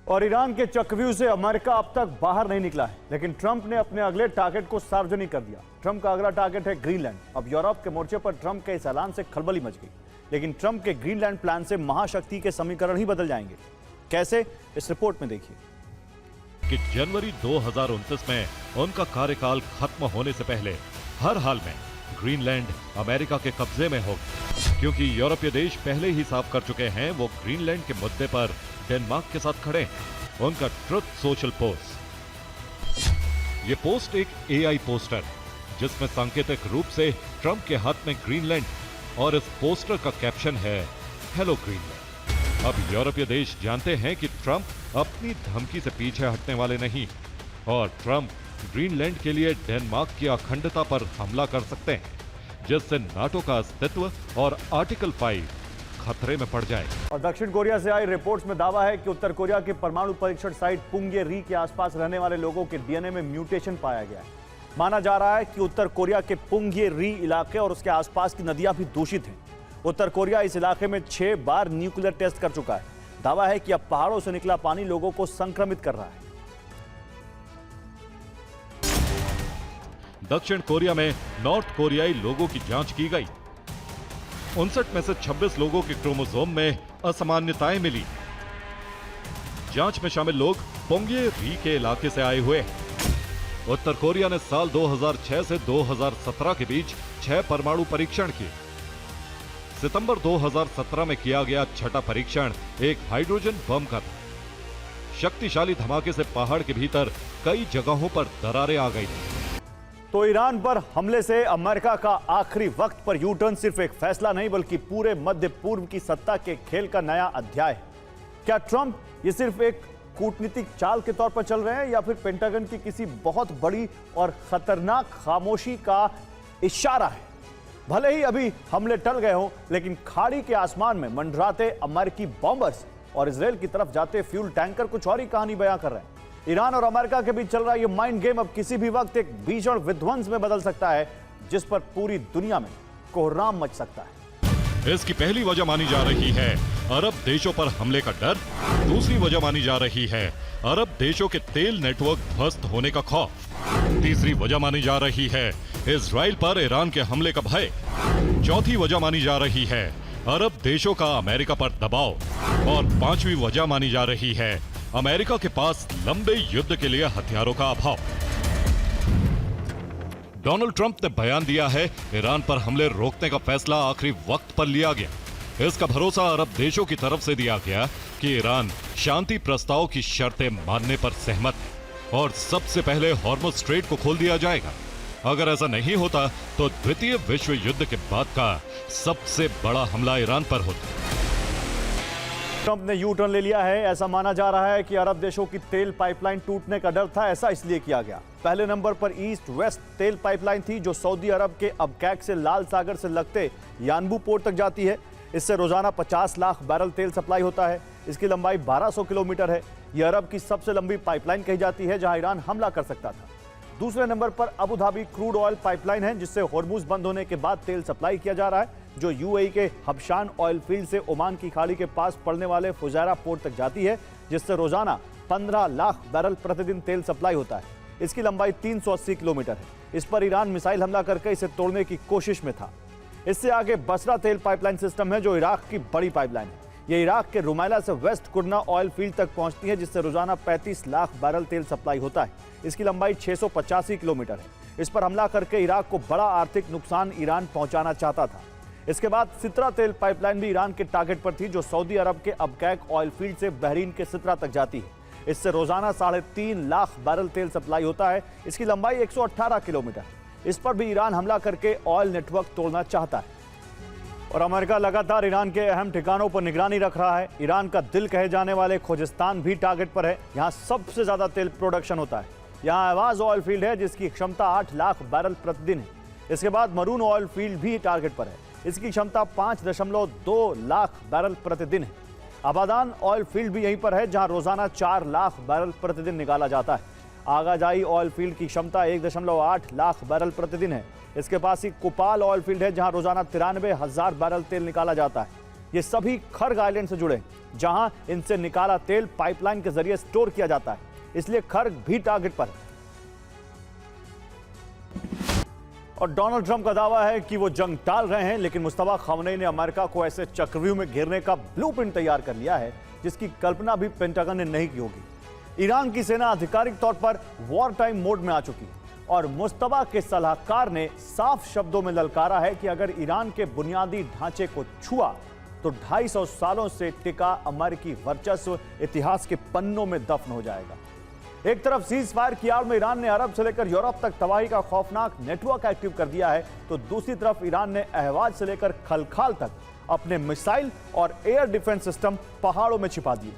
और ईरान के चक्रव्यूह से अमेरिका अब तक बाहर नहीं निकला है, लेकिन ट्रंप ने अपने अगले टारगेट को सार्वजनिक कर दिया। ट्रंप का अगला टारगेट है ग्रीनलैंड। अब यूरोप के मोर्चे पर ट्रंप के इस ऐलान से खलबली मच गई, लेकिन ट्रंप के ग्रीनलैंड प्लान से महाशक्ति के समीकरण ही बदल जाएंगे। कैसे, इस रिपोर्ट में देखिए। कि जनवरी 2029 में उनका कार्यकाल खत्म होने से पहले हर हाल में ग्रीनलैंड अमेरिका के कब्जे में होगा, क्योंकि यूरोपीय देश पहले ही साफ कर चुके हैं वो ग्रीनलैंड के मुद्दे पर डेनमार्क के साथ खड़े हैं। उनका ट्रुथ सोशल पोस्ट, ये पोस्ट एक एआई पोस्टर जिसमें सांकेतिक रूप से ट्रंप के हाथ में ग्रीनलैंड और इस पोस्टर का कैप्शन है हेलो ग्रीनलैंड। अब यूरोपीय देश जानते हैं कि ट्रंप अपनी धमकी से पीछे हटने वाले नहीं और ट्रंप ग्रीनलैंड के लिए डेनमार्क की अखंडता पर हमला कर सकते हैं, जिससे नाटो का अस्तित्व और आर्टिकल 5 खतरे में पड़ जाए। और दक्षिण कोरिया से आई रिपोर्ट्स में दावा है कि उत्तर कोरिया की परमाणु परीक्षण साइट पुंगे री के आसपास रहने वाले लोगों के डीएनए में म्यूटेशन पाया गया है। माना जा रहा है कि उत्तर कोरिया के पुंगे री इलाके और उसके आसपास की नदियां भी दूषित हैं। उत्तर कोरिया इस इलाके में 6 बार न्यूक्लियर टेस्ट कर चुका है। दावा है कि अब पहाड़ों से निकला पानी लोगों को संक्रमित कर रहा है। दक्षिण कोरिया में नॉर्थ कोरियाई लोगों की जांच की गई। 59 में से 26 लोगों के क्रोमोसोम में असामान्यताएं मिली। जांच में शामिल लोग पोंगे री के इलाके से आए हुए हैं। उत्तर कोरिया ने साल 2006 से 2017 के बीच 6 परमाणु परीक्षण किए। सितंबर 2017 में किया गया छठा परीक्षण एक हाइड्रोजन बम का था। शक्तिशाली धमाके से पहाड़ के भीतर कई जगहों पर दरारें आ गई थी। तो ईरान पर हमले से अमेरिका का आखिरी वक्त पर यू टर्न सिर्फ एक फैसला नहीं, बल्कि पूरे मध्य पूर्व की सत्ता के खेल का नया अध्याय है। क्या ट्रंप ये सिर्फ एक कूटनीतिक चाल के तौर पर चल रहे हैं या फिर पेंटागन की किसी बहुत बड़ी और खतरनाक खामोशी का इशारा है? भले ही अभी हमले टल गए हों, लेकिन खाड़ी के आसमान में मंडराते अमेरिकी बॉम्बर्स और इजराइल की तरफ जाते फ्यूल टैंकर कुछ और ही कहानी बयां कर रहे हैं। ईरान और अमेरिका के बीच चल रहा ये माइंड गेम अब किसी भी वक्त एक भीषण विध्वंस में बदल सकता है, जिस पर पूरी दुनिया में कोहराम मच सकता है। इसकी पहली वजह मानी जा रही है अरब देशों पर हमले का डर। दूसरी वजह मानी जा रही है अरब देशों के तेल नेटवर्क ध्वस्त होने का खौफ। तीसरी वजह मानी जा रही है इजराइल पर ईरान के हमले का भय। चौथी वजह मानी जा रही है अरब देशों का अमेरिका पर दबाव। और पांचवी वजह मानी जा रही है अमेरिका के पास लंबे युद्ध के लिए हथियारों का अभाव। डोनाल्ड ट्रंप ने बयान दिया है ईरान पर हमले रोकने का फैसला आखिरी वक्त पर लिया गया। इसका भरोसा अरब देशों की तरफ से दिया गया कि ईरान शांति प्रस्ताव की शर्तें मानने पर सहमत है और सबसे पहले हॉर्मुज़ स्ट्रेट को खोल दिया जाएगा। अगर ऐसा नहीं होता तो द्वितीय विश्व युद्ध के बाद का सबसे बड़ा हमला ईरान पर होता। ट्रंप ने यू टर्न ले लिया है। ऐसा माना जा रहा है कि अरब देशों की तेल पाइपलाइन टूटने का डर था। ऐसा इसलिए किया गया। पहले नंबर पर ईस्ट वेस्ट तेल पाइपलाइन थी, जो सऊदी अरब के अबकैक से लाल सागर से लगते यानबू पोर्ट तक जाती है। इससे रोजाना 50 लाख बैरल तेल सप्लाई होता है। इसकी लंबाई 1200 किलोमीटर है। यह अरब की सबसे लंबी पाइपलाइन कही जाती है, जहां ईरान हमला कर सकता था। दूसरे नंबर पर Abu Dhabi crude oil pipeline है, जिससे हॉर्मुज़ बंद होने के बाद तेल सप्लाई किया जा रहा है, जो यूएई के हबशान ऑयल फील्ड से ओमान की खाड़ी के पास पड़ने वाले फुजैरा पोर्ट तक जाती है, जिससे रोजाना 15 लाख बैरल प्रतिदिन तेल सप्लाई होता है। इसकी लंबाई 380 किलोमीटर है। इस पर ईरान मिसाइल हमला करके इसे तोड़ने की कोशिश में था। इससे आगे बसरा तेल पाइपलाइन सिस्टम है, जो इराक की बड़ी पाइपलाइन है। ये इराक के रुमैला से वेस्ट कुर्ना ऑयल फील्ड तक पहुंचती है, जिससे रोजाना 35 लाख बैरल तेल सप्लाई होता है। इसकी लंबाई 685 किलोमीटर है। इस पर हमला करके इराक को बड़ा आर्थिक नुकसान ईरान पहुंचाना चाहता था। इसके बाद सित्रा तेल पाइपलाइन भी ईरान के टारगेट पर थी, जो सऊदी अरब के अबकैक ऑयल फील्ड से बहरीन के सित्रा तक जाती है। इससे रोजाना 3.5 लाख बैरल तेल सप्लाई होता है। इसकी लंबाई 118 किलोमीटर है। इस पर भी ईरान हमला करके ऑयल नेटवर्क तोड़ना चाहता है। और अमेरिका लगातार ईरान के अहम ठिकानों पर निगरानी रख रहा है। ईरान का दिल कहे जाने वाले खोजिस्तान भी टारगेट पर है। यहाँ सबसे ज्यादा तेल प्रोडक्शन होता है। यहाँ आवाज ऑयल फील्ड है, जिसकी क्षमता 8 लाख बैरल प्रतिदिन है। इसके बाद मरून ऑयल फील्ड भी टारगेट पर है। इसकी क्षमता 5.2 लाख बैरल प्रतिदिन है। आबादान ऑयल फील्ड भी यहीं पर है, जहां रोजाना 4 लाख बैरल प्रतिदिन निकाला जाता है। आगाजाई ऑयल फील्ड की क्षमता 1.8 लाख बैरल प्रतिदिन है। इसके पास ही कुपाल ऑयल फील्ड है, जहां रोजाना 93,000 बैरल तेल निकाला जाता है। ये सभी खर्ग आइलैंड से जुड़े हैं, जहां इनसे निकाला तेल पाइपलाइन के जरिए स्टोर किया जाता है, इसलिए खर्ग भी टारगेट पर है। और डोनाल्ड ट्रंप का दावा है कि वो जंग टाल रहे हैं, लेकिन मुस्तफा खamenei ने अमेरिका को ऐसे चक्रव्यूह में घेरने का ब्लूप्रिंट तैयार कर लिया है जिसकी कल्पना भी पेंटागन ने नहीं की होगी। ईरान की सेना आधिकारिक तौर पर वॉर टाइम मोड में आ चुकी है और मुस्तफा के सलाहकार ने साफ शब्दों में ललकारा है कि अगर ईरान के बुनियादी ढांचे को छुआ तो 250 सालों से टिका अमेरिकी वर्चस्व इतिहास के पन्नों में दफन हो जाएगा। एक तरफ सीज फायर की आड़ में ईरान ने अरब से लेकर यूरोप तक तबाही का खौफनाक नेटवर्क एक्टिव कर दिया है, तो दूसरी तरफ ईरान ने अहवाज से लेकर खलखाल तक अपने मिसाइल और एयर डिफेंस सिस्टम पहाड़ों में छिपा दिए।